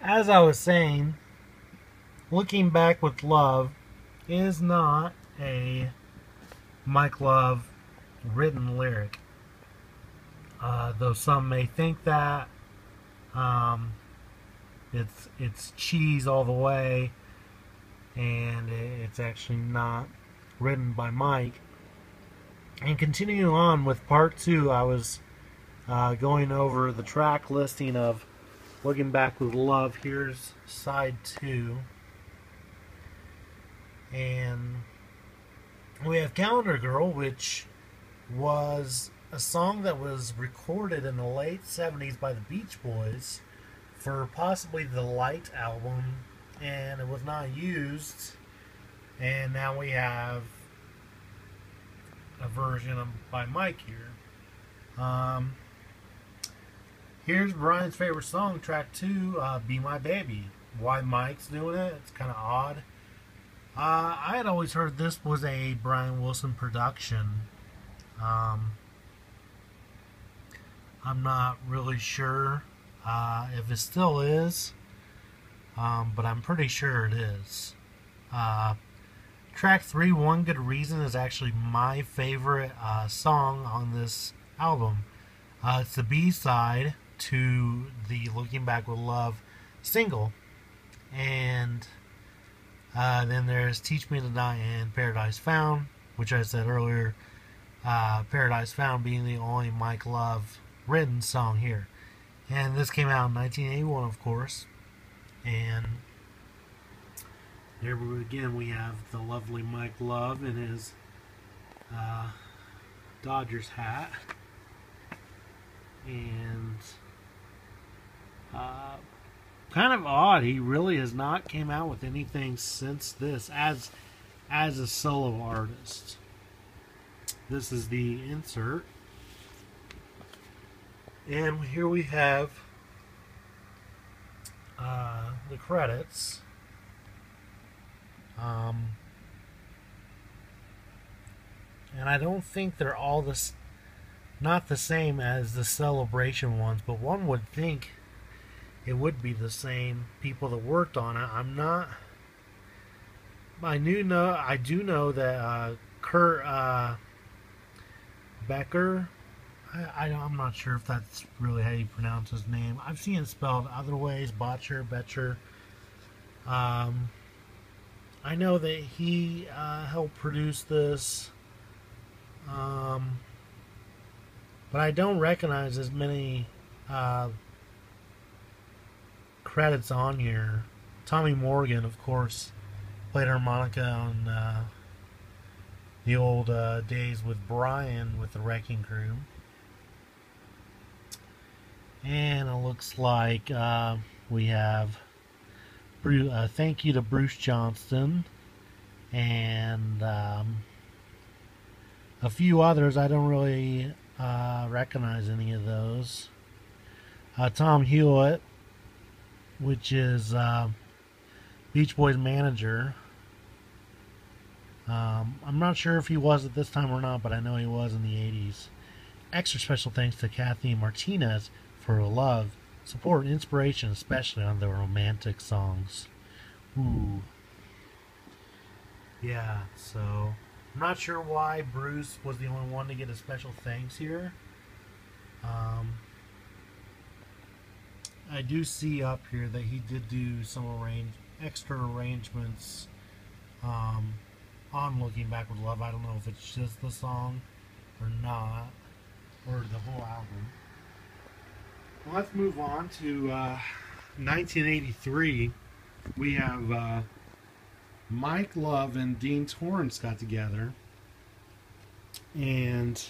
As I was saying, Looking Back with Love is not a Mike Love written lyric. Though some may think that, um, it's cheese all the way, and it's actually not written by Mike. And continuing on with part two, I was going over the track listing of Looking Back with Love. Here's side two. And we have Calendar Girl, which was a song that was recorded in the late 70s by the Beach Boys for possibly the Light album, and it was not used. And now we have a version by Mike here. Here's Brian's favorite song, track 2, Be My Baby. Why Mike's doing it, it's kind of odd. I had always heard this was a Brian Wilson production. I'm not really sure if it still is, but I'm pretty sure it is. Track 3, One Good Reason, is actually my favorite song on this album. It's the B-side to the Looking Back with Love single. And then there's Teach Me to Die and Paradise Found, which I said earlier, Paradise Found being the only Mike Love written song here. And this came out in 1981, of course. And here again we have the lovely Mike Love in his Dodgers hat. And kind of odd, he really has not came out with anything since this as a solo artist. This is the insert, and here we have the credits. And I don't think they're all not the same as the Celebration ones, but one would think it would be the same people that worked on it. I do know that Kurt Becker, I'm not sure if that's really how you pronounce his name. I've seen it spelled other ways, Betcher. I know that he helped produce this, but I don't recognize as many credits on here. Tommy Morgan, of course, played harmonica on the old days with Brian with the Wrecking Crew. And it looks like we have thank you to Bruce Johnston and a few others. I don't really recognize any of those. Tom Hewitt, which is Beach Boys manager. I'm not sure if he was at this time or not, but I know he was in the 80s. Extra special thanks to Kathy Martinez for her love, support, and inspiration, especially on the romantic songs. Ooh. Yeah, so I'm not sure why Bruce was the only one to get a special thanks here. I do see up here that he did do some extra arrangements on Looking Back with Love. I don't know if it's just the song or not, or the whole album. Well, let's move on to 1983. We have Mike Love and Dean Torrance got together. And,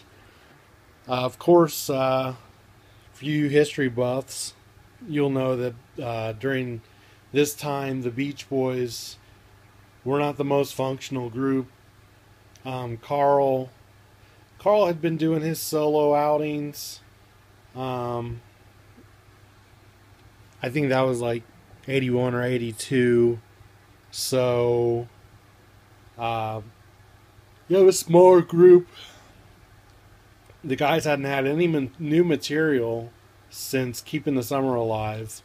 of course, for you history buffs, you'll know that during this time, the Beach Boys were not the most functional group. Carl had been doing his solo outings. I think that was like 81 or 82. So, it was a smaller group. The guys hadn't had any new material since Keeping the Summer Alive.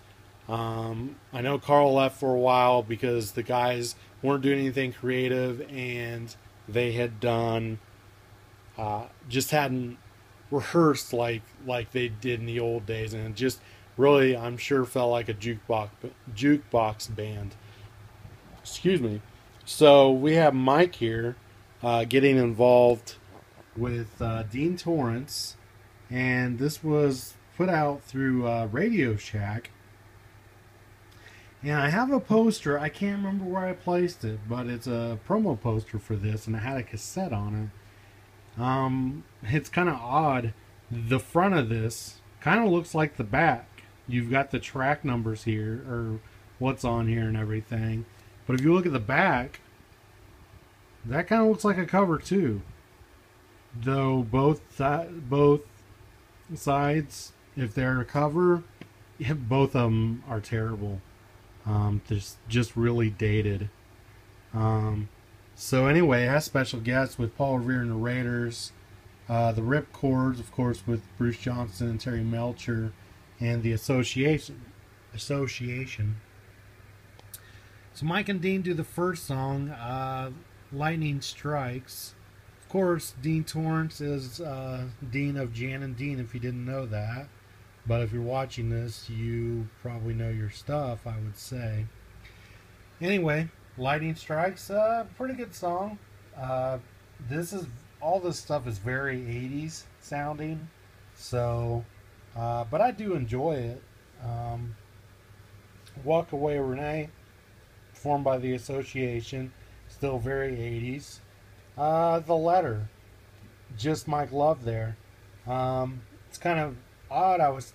I know Carl left for a while because the guys weren't doing anything creative, and they had done just hadn't rehearsed like they did in the old days, and it just really, I'm sure, felt like a jukebox band. Excuse me. So we have Mike here getting involved with Dean Torrance, and this was put out through Radio Shack. And I have a poster. I can't remember where I placed it, but it's a promo poster for this, and it had a cassette on it. It's kind of odd. The front of this kind of looks like the back. You've got the track numbers here, or what's on here and everything. But if you look at the back, that kind of looks like a cover too. Though both sides, if they're a cover, both of them are terrible. Just really dated. So anyway, it has special guests with Paul Revere and the Raiders, the Ripcords, of course, with Bruce Johnson and Terry Melcher, and the Association. So Mike and Dean do the first song, Lightning Strikes. Of course, Dean Torrance is Dean of Jan and Dean, if you didn't know that. But if you're watching this, you probably know your stuff, I would say. Anyway, Lightning Strikes, pretty good song. All this stuff is very 80s sounding. So, but I do enjoy it. Walk Away Renee, performed by the Association, still very 80s. The Letter, just Mike Love there. It's kind of odd. I was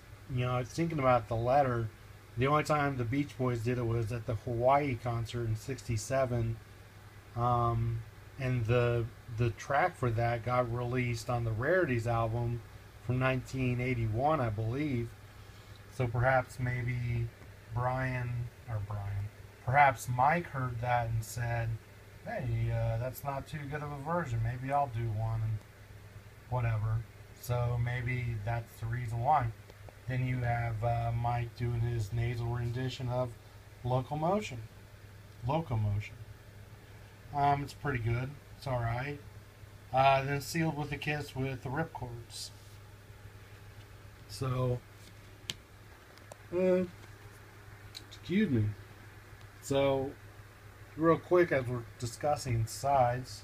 thinking about The Letter. The only time the Beach Boys did it was at the Hawaii concert in '67, and the track for that got released on the Rarities album from 1981, I believe. So perhaps perhaps Mike heard that and said, "Hey, that's not too good of a version. Maybe I'll do one," and whatever. So maybe that's the reason why. Then you have Mike doing his nasal rendition of Locomotion. It's pretty good. It's alright. Then Sealed with a Kiss with the Ripcords. So, excuse me. So, real quick, as we're discussing sides,